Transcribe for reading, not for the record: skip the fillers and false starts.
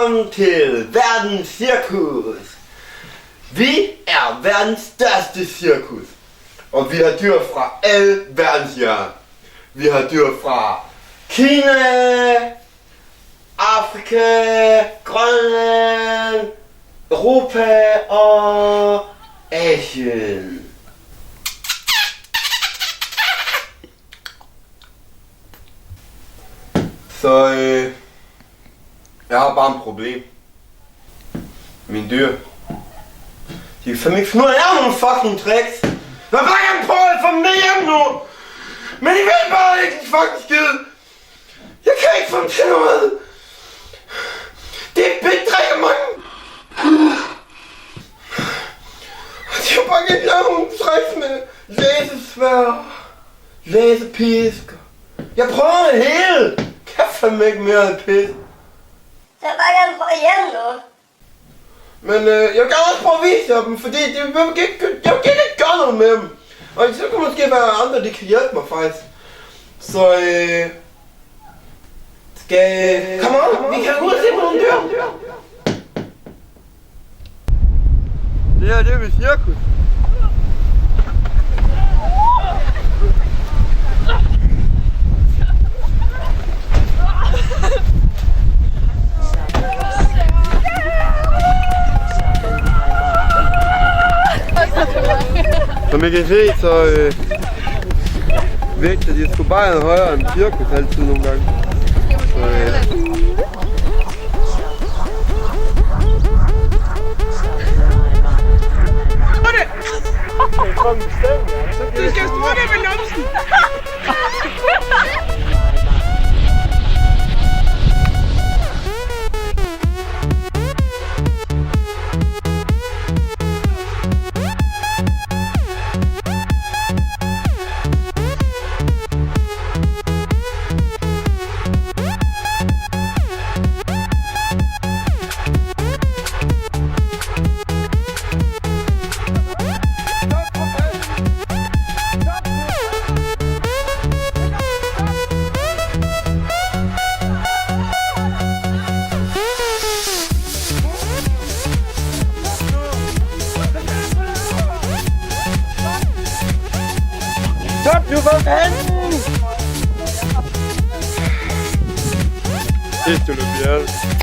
Velkommen til verdens cirkus. Vi er verdens største cirkus, og vi har dyr fra alle verdens hjørner. Vi har dyr fra Kina, Afrika, Grønland, Europa og Asien. Så jeg har bare et problem. Mine dyr, de kan fandme ikke finde ud af at lave nogle fucking tricks. Jeg vil bare gerne prøve at få dem med hjem nu. Men de vil bare ikke en fucking skid. Jeg kan ikke få dem til noget. Det er bedrikker mange. De har bare ikke lavet nogle tricks med lasersværd, laserpisk. Jeg prøver det hele. Jeg kan fandme ikke mere af pis. Jeg vil bare gerne prøve hjem nu. Men jeg vil gerne også prøve at vise jer dem, fordi jeg vil ikke gøre noget med dem. Og så kan måske være andre, der kan hjælpe mig faktisk. Så kom on, vi kan gå ud og se på nogle dyr. Det her, det er mit cirkus. Som I kan se, så vægter de sgu bare højere end cirkus altid nogle gange. Du skal stå der med numsen! Stop nu for fanden! Det er Olympiade.